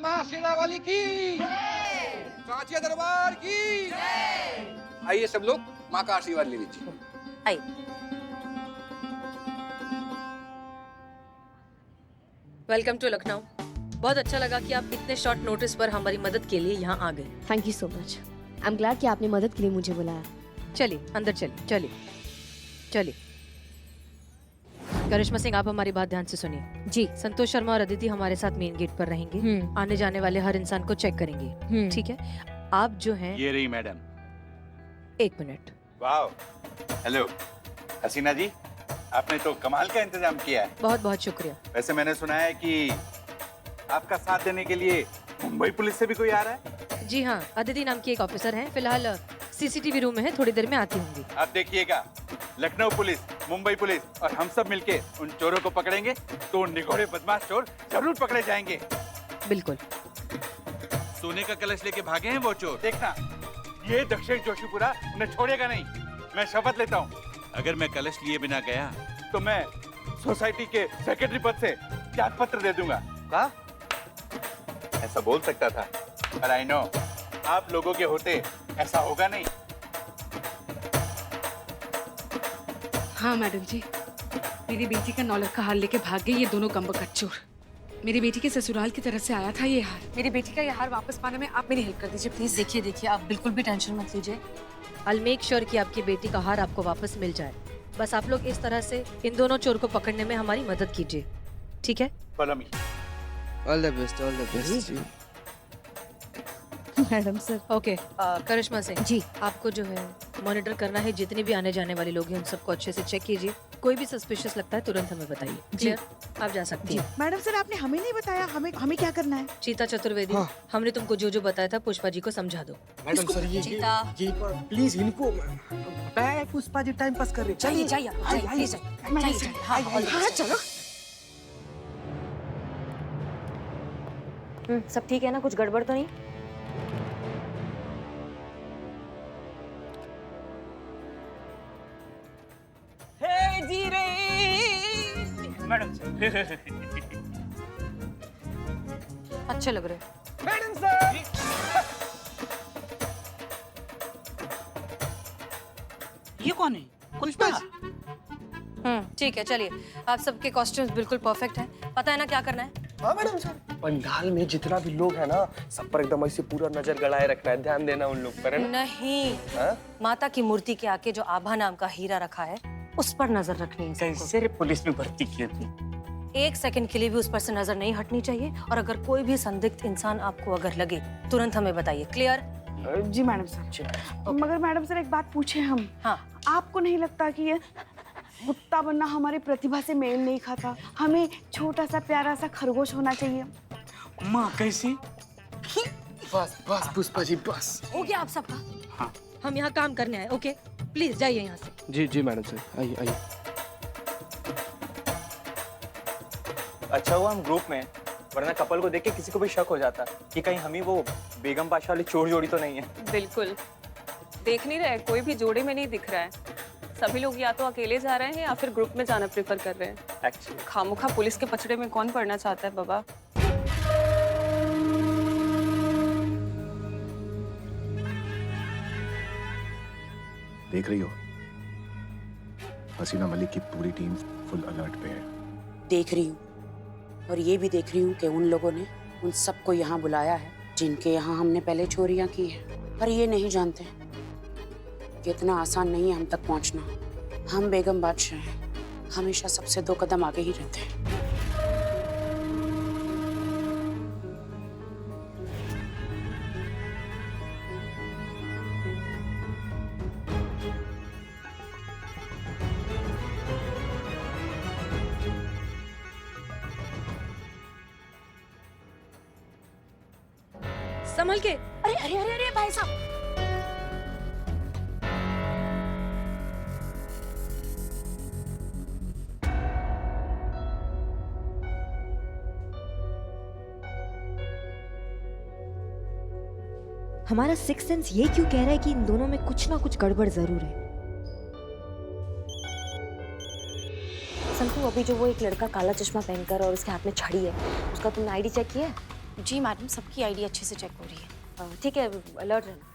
माँ शेरा वाली की, सांचिया दरबार की। आइए सब लोग माँ का आशीर्वाद ले लीजिए। आइए। Welcome to Lucknow. बहुत अच्छा लगा कि आप इतने शॉर्ट नोटिस पर हमारी मदद के लिए यहाँ आ गए। Thank you so much. I am glad कि आपने मदद के लिए मुझे बुलाया। चलिए अंदर चलिए, चलिए चलिए। करिश्मा सिंह, आप हमारी बात ध्यान से सुनिए। जी। संतोष शर्मा और अदिति हमारे साथ मेन गेट पर रहेंगे। आने जाने वाले हर इंसान को चेक करेंगे, ठीक है? आप जो हैं, ये रही मैडम। 1 मिनट। वाह, हेलो हसीना जी, आपने तो कमाल का इंतजाम किया है। बहुत बहुत शुक्रिया। वैसे मैंने सुना है कि आपका साथ देने के लिए मुंबई पुलिस से भी कोई आ रहा है। जी हाँ, अदिति नाम की एक ऑफिसर हैं, फिलहाल सीसीटीवी रूम में है, थोड़ी देर में आती होंगी। आप देखिएगा, लखनऊ पुलिस, मुंबई पुलिस और हम सब मिलके उन चोरों को पकड़ेंगे तो उन निगोड़े बदमाश चोर जरूर पकड़े जाएंगे। बिल्कुल। सोने का कलश लेके भागे हैं वो चोर। देखना, ये दक्षिण जोशीपुरा न छोड़ेगा नहीं। मैं शपथ लेता हूँ, अगर मैं कलश लिए बिना गया तो मैं सोसाइटी के सेक्रेटरी पद से त्याग पत्र दे दूंगा। का? ऐसा बोल सकता था, पर आई नो आप लोगों के होते ऐसा होगा नहीं। हाँ मैडम जी, मेरी बेटी का नौलख का हार लेके भाग गए ये दोनों कम्बख्त चोर। मेरी बेटी के ससुराल की तरफ से आया था ये हार। मेरी बेटी का ये हार वापस पाने में आप मेरी हेल्प कर दीजिए प्लीज। देखिए, आप बिल्कुल भी टेंशन मत लीजिए। I'll make sure कि आपकी बेटी का हार आपको वापस मिल जाए। बस आप लोग इस तरह से इन दोनों चोर को पकड़ने में हमारी मदद कीजिए, ठीक है? Follow me। All the best, all the best. Madam sir. Okay, Karishma Singh ji. आपको जो है मॉनिटर करना है, जितने भी आने जाने वाले लोग हैं उन सबको अच्छे से चेक कीजिए। कोई भी सस्पिशियस लगता है तुरंत हमें बताइए। क्लियर? आप जा सकती हैं। मैडम सर, आपने हमें नहीं बताया हमें क्या करना है? चीता चतुर्वेदी, हमने तुमको जो जो बताया था पुष्पा जी को समझा दो। मैडम सर, ये प्लीज इनको, मैं पुष्पा जी टाइम पास कर रही। जाइए जाइए हाँ चलो। सब ठीक है ना? कुछ गड़बड़ तो नहीं? मैडम अच्छे लग रहे। मैडम सर, ये कौन है? पुष्पा। ठीक है, चलिए। आप सबके कॉस्ट्यूम्स बिल्कुल परफेक्ट हैं। पता है ना क्या करना है? हाँ मैडम सर। पंडाल में जितना भी लोग है ना, सब पर एकदम ऐसे पूरा नजर गड़ाए रखना है, ध्यान देना उन लोग पर, है ना? नहीं, माता की मूर्ति के आगे जो आभा नाम का हीरा रखा है उस पर नजर रखनी है सबको। कैसे पुलिस में भर्ती किए थे? 1 सेकंड के लिए भी उस पर से नजर नहीं हटनी चाहिए, और अगर कोई भी संदिग्ध इंसान आपको अगर लगे तुरंत हमें बताइए। क्लियर? जी मैडम सर। मगर मैडम सर, एक बात पूछे हम। हाँ। आपको नहीं लगता कि ये कुत्ता बनना हमारी प्रतिभा से मेल नहीं खाता? हमें छोटा सा प्यारा सा खरगोश होना चाहिए। माँ कैसी? बस बस पुष्पा जी, बस हो गया आप सबका? हाँ। हम यहाँ काम करने आए। ओके, प्लीज जाइए यहाँ से। जी जी मैडम सर, आइए आइए। अच्छा हुआ हम ग्रुप में, वरना कपल को देख के किसी को भी शक हो जाता कि कहीं हम ही वो बेगम पाशा वाली चोर जोड़ी तो नहीं है। बिल्कुल, देख नहीं रहे, कोई भी जोड़े में नहीं दिख रहा है। सभी लोग या तो अकेले जा रहे हैं या फिर ग्रुप में जाना प्रेफर कर रहे हैं। एक्चुअली खामोखा पुलिस के पछड़े में कौन पड़ना चाहता है बाबा। देख रही हो, हसीना मलिक की पूरी टीम फुल अलर्ट पे है। देख रही हूँ, और ये भी देख रही हूँ कि उन लोगों ने उन सबको यहाँ बुलाया है जिनके यहाँ हमने पहले चोरियां की है, पर ये नहीं जानते कि इतना आसान नहीं है हम तक पहुँचना। हम बेगम बादशाह हैं, हमेशा सबसे 2 कदम आगे ही रहते हैं। संभल के। अरे अरे अरे अरे भाई साहब, हमारा सिक्स सेंस ये क्यों कह रहा है कि इन दोनों में कुछ ना कुछ गड़बड़ जरूर है। संतु, अभी जो वो एक लड़का काला चश्मा पहनकर और उसके हाथ में छड़ी है, उसका तुमने आईडी चेक किया है? जी मैडम, सबकी आईडी अच्छे से चेक हो रही है। ठीक है, अलर्ट रहना।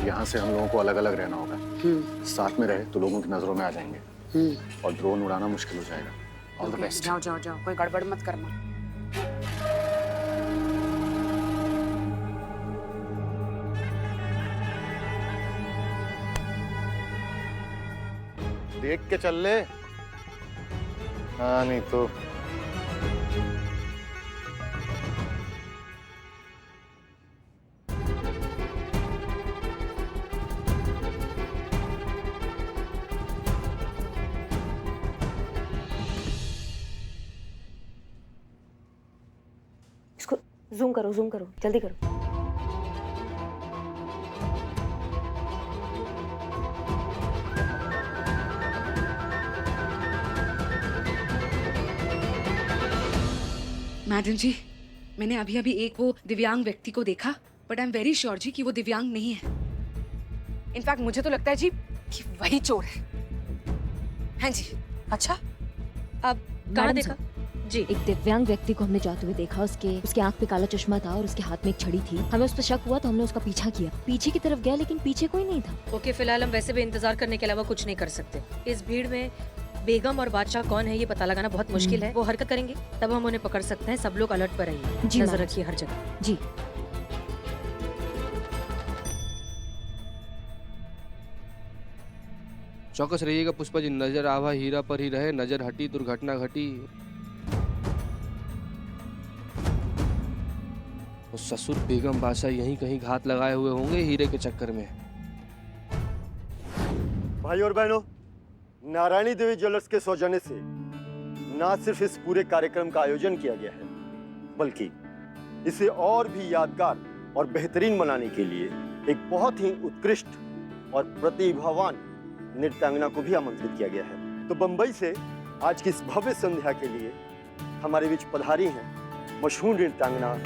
यहाँ से हम लोगों को अलग अलग रहना होगा। साथ में रहे तो लोगों की नजरों में आ जाएंगे और ड्रोन उड़ाना मुश्किल हो जाएगा। All the best. जाओ जाओ जाओ, कोई गड़बड़ मत करना। देख के चल ले। हाँ नहीं तो इसको जूम करो, जल्दी करो। मैडम जी, मैंने अभी अभी एक वो दिव्यांग व्यक्ति को देखा, but I am very sure जी कि वो दिव्यांग नहीं है। इनफैक्ट मुझे तो लगता है जी कि वही चोर है। हाँ जी। अच्छा, अब कहाँ देखा? जी, एक दिव्यांग व्यक्ति को हमने जाते हुए देखा। उसके आंख पे काला चश्मा था और उसके हाथ में एक छड़ी थी। हमें उस पर शक हुआ तो हमने उसका पीछा किया। पीछे की तरफ गया लेकिन पीछे कोई नहीं था। ओके, फिलहाल हम वैसे भी इंतजार करने के अलावा कुछ नहीं कर सकते। इस भीड़ में बेगम और बादशाह कौन है ये पता लगाना बहुत मुश्किल है। वो हरकत करेंगे तब हम उन्हें पकड़ सकते हैं। सब लोग अलर्ट पर रहिए, जी, नजर मैम। रखिए हर जगह। जी। चौकस रहिएगा पुष्पा जी। नजर आवा हीरा पर ही रहे, नजर हटी दुर्घटना घटी। तो ससुर बेगम बादशाह यहीं कहीं घात लगाए हुए होंगे हीरे के चक्कर में। भाई और बहनों, नारायणी देवी ज्वेलर्स के सौजन्य से न सिर्फ इस पूरे कार्यक्रम का आयोजन किया गया है, बल्कि इसे और भी यादगार और बेहतरीन बनाने के लिए एक बहुत ही उत्कृष्ट और प्रतिभावान नृत्यांगना को भी आमंत्रित किया गया है। तो बंबई से आज की इस भव्य संध्या के लिए हमारे बीच पधारी हैं मशहूर नृत्यांगना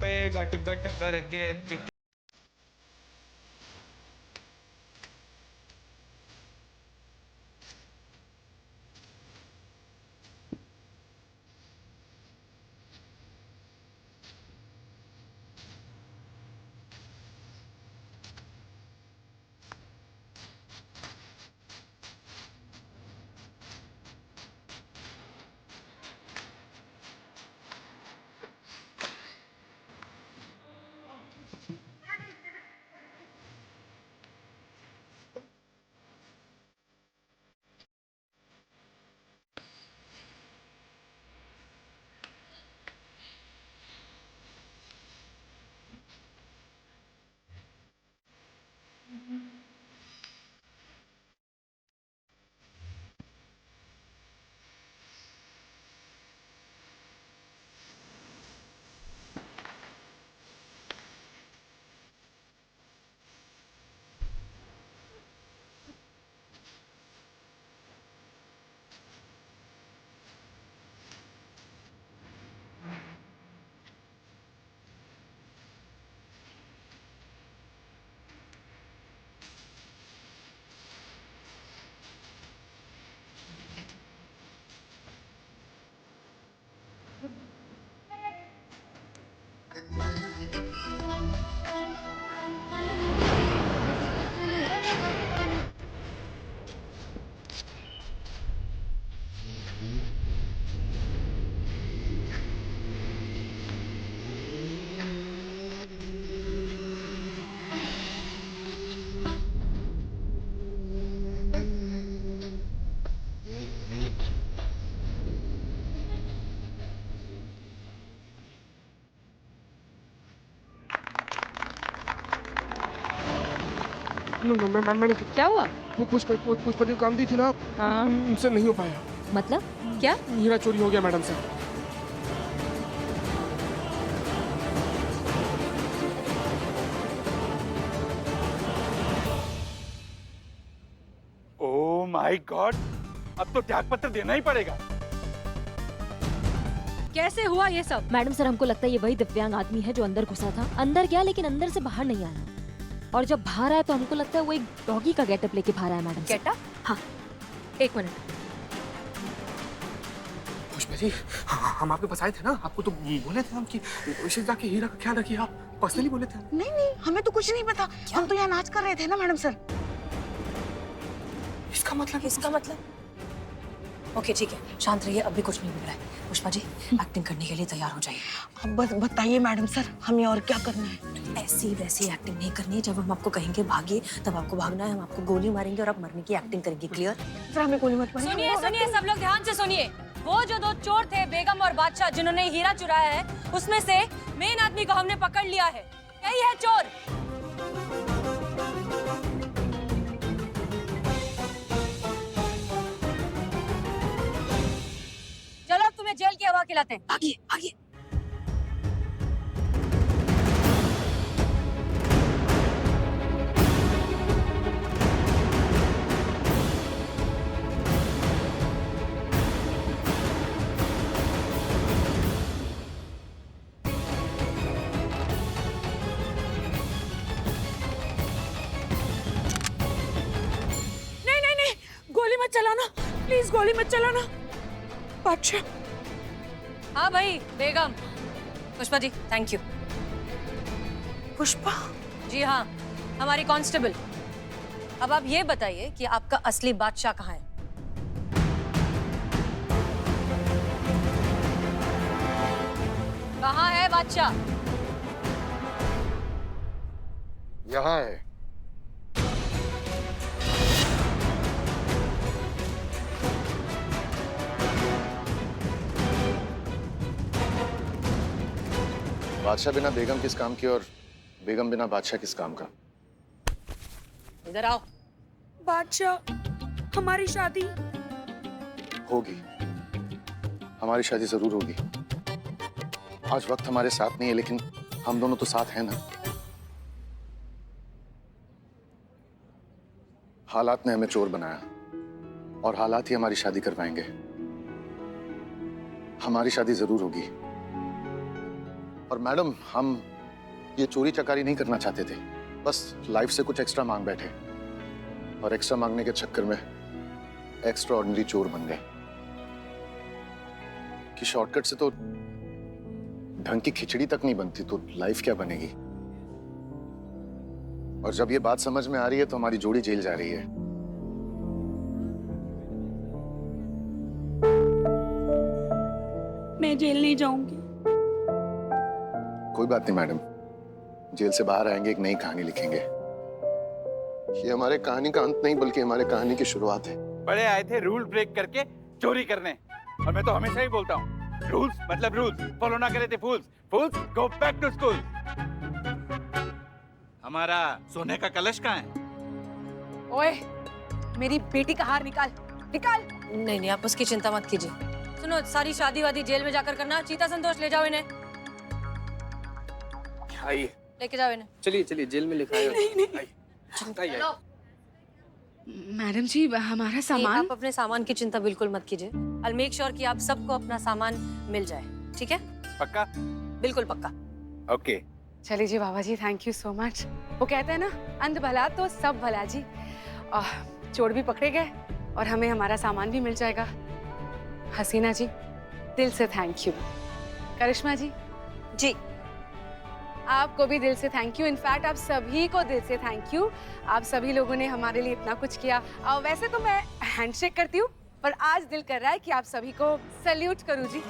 पे गट गट करके मैंने क्या हुआ? वो पुष्पा जी काम दी थी ना, हाँ। उनसे नहीं हो पाया। मतलब क्या? हीरा चोरी हो गया मैडम से। ओह माय गॉड, अब तो त्याग पत्र देना ही पड़ेगा। कैसे हुआ ये सब? मैडम सर, हमको लगता है ये वही दिव्यांग आदमी है जो अंदर घुसा था। अंदर गया लेकिन अंदर से बाहर नहीं आया, और जब बाहर आया तो हमको लगता है वो एक डॉगी का गेटअप लेके बाहर आया मैडम। गेटअप? हाँ, एक मिनट। पुष्पा जी, हम आपके पास आए थे ना, आपको तो बोले थे हम कि उसे जाके हीरा का ख्याल रखिए, आप पर्सनली बोले थे। नहीं नहीं, हमें तो कुछ नहीं पता, हम तो यहाँ नाच कर रहे थे ना मैडम सर। इसका मतलब ओके ठीक है, शांत रहिए, अभी कुछ नहीं बिगड़ा है। पुष्पा जी, एक्टिंग करने के लिए तैयार हो जाइए। अब बस बताइए मैडम सर, हमें और क्या करना है? ऐसी वैसी एक्टिंग नहीं करनी है। जब हम आपको कहेंगे भागिए, तब आपको भागना है। हम आपको गोली मारेंगे और आप मरने की एक्टिंग करेंगे। क्लियर? सर हमें गोली मत मारिए। सुनिए सुनिए, सब लोग ध्यान से सुनिए। वो जो दो चोर थे, बेगम और बादशाह, जिन्होंने हीरा चुराया है, उसमें से मेन आदमी को हमने पकड़ लिया है। यही है चोर। चलो अब तुम्हें जेल की हवा खिलाते हैं। भागिए भागिए। नहीं नहीं नहीं, गोली मत चलाना प्लीज, गोली मत चलाना। बादशाह। हाँ भाई, बेगम। Pushpa ji, thank you. पुष्पा? जी हाँ, हमारी कांस्टेबल। अब आप ये बताइए कि आपका असली बादशाह कहाँ है? कहाँ है बादशाह? यहाँ है। बादशाह बिना बेगम किस काम की और बेगम बिना बादशाह किस काम का? इधर आओ। बादशाह, हमारी शादी होगी, हमारी शादी जरूर होगी। आज वक्त हमारे साथ नहीं है, लेकिन हम दोनों तो साथ हैं ना। हालात ने हमें चोर बनाया और हालात ही हमारी शादी करवाएंगे। हमारी शादी जरूर होगी। और मैडम, हम ये चोरी चकारी नहीं करना चाहते थे, बस लाइफ से कुछ एक्स्ट्रा मांग बैठे और एक्स्ट्रा मांगने के चक्कर में एक्स्ट्रा ऑर्डिनरी चोर बन गए। कि शॉर्टकट से तो ढंग की खिचड़ी तक नहीं बनती, तो लाइफ क्या बनेगी। और जब ये बात समझ में आ रही है तो हमारी जोड़ी जेल जा रही है। मैं जेल नहीं जाऊंगी। कोई बात नहीं मैडम, जेल से बाहर आएंगे, एक नई कहानी लिखेंगे। ये हमारे कहानी का अंत नहीं, बल्कि हमारे कहानी की शुरुआत है। बड़े आए थे रूल ब्रेक करके चोरी करने, और मैं तो हमेशा ही बोलता हूँ, रूल्स मतलब रूल्स, फॉलो ना करे थे फूल्स, फूल्स गो बैक टू स्कूल। हमारा सोने का कलश कहाँ है? ओए, मेरी बेटी का हार निकाल, निकाल। नहीं नहीं, आप उसकी चिंता मत कीजिए। सुनो, सारी शादी वादी जेल में जाकर करना। चीता संतोष, ले जाओ इन्हें, आइए, लेके जाओ इन्हें। चलिए चलिए, जेल में लिखा है। चलो। मैडम जी, हमारा सामान। आप अपने सामान की चिंता बिल्कुल मत कीजिए। I'll make sure कि आप सबको अपना सामान मिल जाए, ठीक है? पक्का? बिल्कुल पक्का। ओके। चलिए जी बाबा जी, थैंक यू सो मच। वो कहते हैं ना, अंध भला तो सब भला जी। चोर भी पकड़े गए और हमें हमारा सामान भी मिल जाएगा। हसीना जी, दिल से थैंक यू। करिश्मा जी, जी आपको भी दिल से थैंक यू। इनफैक्ट आप सभी को दिल से थैंक यू। आप सभी लोगों ने हमारे लिए इतना कुछ किया। वैसे तो मैं हैंडशेक करती हूँ, पर आज दिल कर रहा है कि आप सभी को सैल्यूट करूँ जी।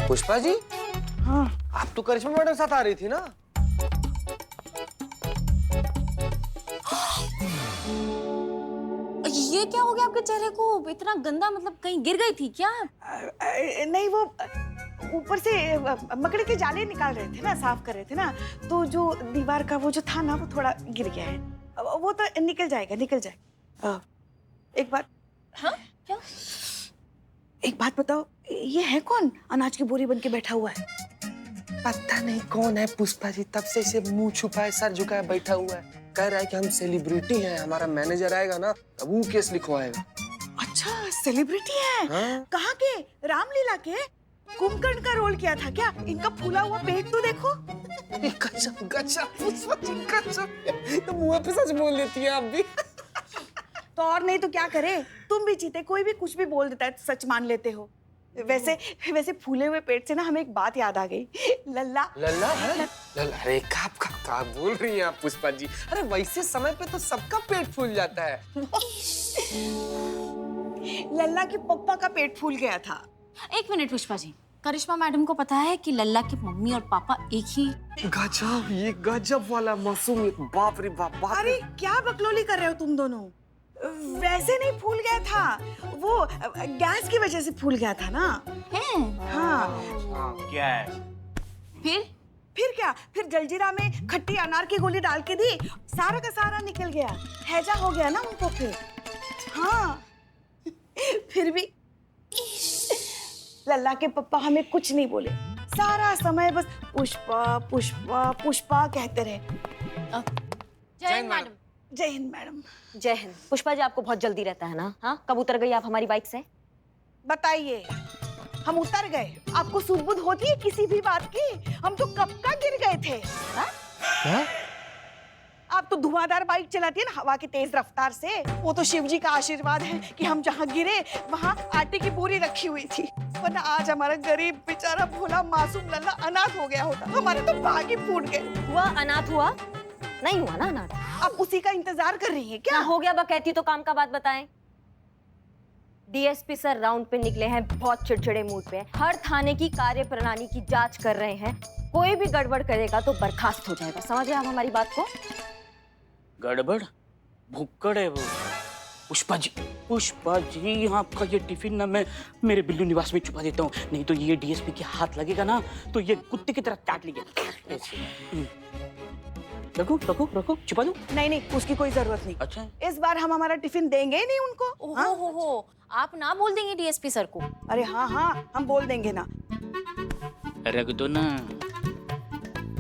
पुष्पा जी, हाँ आप तो करिश्मा मैडम साथ आ रही थी ना? ये क्या हो गया आपके चेहरे को? इतना गंदा, मतलब कहीं गिर गई थी क्या? नहीं, वो ऊपर से मकड़ी के जाले निकाल रहे थे ना, साफ कर रहे थे ना, तो जो दीवार का वो जो था ना, वो थोड़ा गिर गया है। वो तो निकल जाएगा, निकल जाएगा। एक बात, हाँ क्या? एक बात बताओ, ये है कौन अनाज की बोरी बन के बैठा हुआ है? पता नहीं कौन है पुष्पा जी, तब से इसे मुंह छुपाए सर झुकाए बैठा हुआ है। कह रहा है कि हम सेलिब्रिटी हैं, हमारा मैनेजर आएगा ना तब वो केस लिखवाएगा। अच्छा, सेलिब्रिटी है? हाँ? कहाँ के? रामलीला के? कुंभकर्ण का रोल किया था क्या? इनका फूला हुआ पेट तो देखो। गजब गजब पुष्पा जी, गजब। तो मुंह पे सच बोल देती है आप भी। तो और नहीं तो क्या करे, तुम भी जीते, कोई भी कुछ भी बोल देता है तो सच मान लेते हो। वैसे फूले हुए पेट से ना हमें एक बात याद आ गई। लल्ला लल्ला है? लल्ला, अरे का बोल रही हैं आप पुष्पा जी? अरे वैसे समय पे तो सबका पेट फूल जाता है। लल्ला के पप्पा का पेट फूल गया था। एक मिनट पुष्पा जी, करिश्मा मैडम को पता है कि लल्ला की मम्मी और पापा एक ही? गजब, ये गजब वाला मासूम, बाप रे बाप, बाप रे। अरे क्या बकलोली कर रहे हो तुम दोनों? वैसे नहीं फूल गया था, वो गैस की वजह से फूल गया था ना। हाँ। गैस? फिर क्या? फिर जलजीरा में खट्टी अनार की गोली डाल के दी, सारा का सारा निकल गया, हैजा हो गया ना उनको फिर। हाँ। फिर भी लल्ला के पप्पा हमें कुछ नहीं बोले, सारा समय बस पुष्पा पुष्पा पुष्पा कहते रहे। जय हिंद मैडम। जय हिंद मैडम। जय हिंद। पुष्पा जी, आपको बहुत जल्दी रहता है ना? हाँ, कब उतर गई आप हमारी बाइक से? बताइए, हम उतर गए? आपको सुध-बुध होती है किसी भी बात की? हम तो कब का गिर गए थे। क्या? आप तो धुआंधार बाइक चलाती है ना हवा की तेज रफ्तार से। वो तो शिव जी का आशीर्वाद है कि हम जहाँ गिरे वहाँ आटे की बोरी रखी हुई थी, वरना आज हमारा गरीब बेचारा भोला मासूम लल्ला अनाथ हो गया होता। हमारे तो भाग ही फूट गए। हुआ अनाथ? हुआ नहीं हुआ ना अनाथ? आप उसी का इंतजार कर रही हैं क्या? हो गया बकैती तो काम का बात बताएं। डीएसपी सर राउंड पे निकले हैं, बहुत चिड़चिड़े मूड पे, हर थाने की कार्य प्रणाली की जांच कर रहे हैं। कोई भी गड़बड़ करेगा तो बर्खास्त हो जाएगा। समझ रहे आप हमारी बात को? गड़बड़ भुक्कड़ है वो। पुष्पा जी, यहाँ आपका ये टिफिन ना मैं मेरे बिल्लू निवास में छुपा देता हूँ, नहीं तो ये डीएसपी के हाथ लगेगा ना तो ये कुत्ते की तरह काट लेगा। रखो रखो रखो, छुपा दो। नहीं, उसकी कोई जरूरत नहीं। अच्छा, इस बार हम हमारा टिफिन देंगे ही नहीं उनको। हो, आप ना बोल देंगे डीएसपी सर को? अरे हाँ, हम बोल देंगे ना। रख दो ना।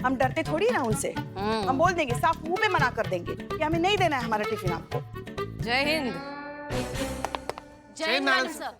हम डरते थोड़ी ना उनसे। हम बोल देंगे, साफ मुंह पे मना कर देंगे कि हमें नहीं देना है हमारा टिफिन आपको। जय हिंद। जय हिंद मैडम सर।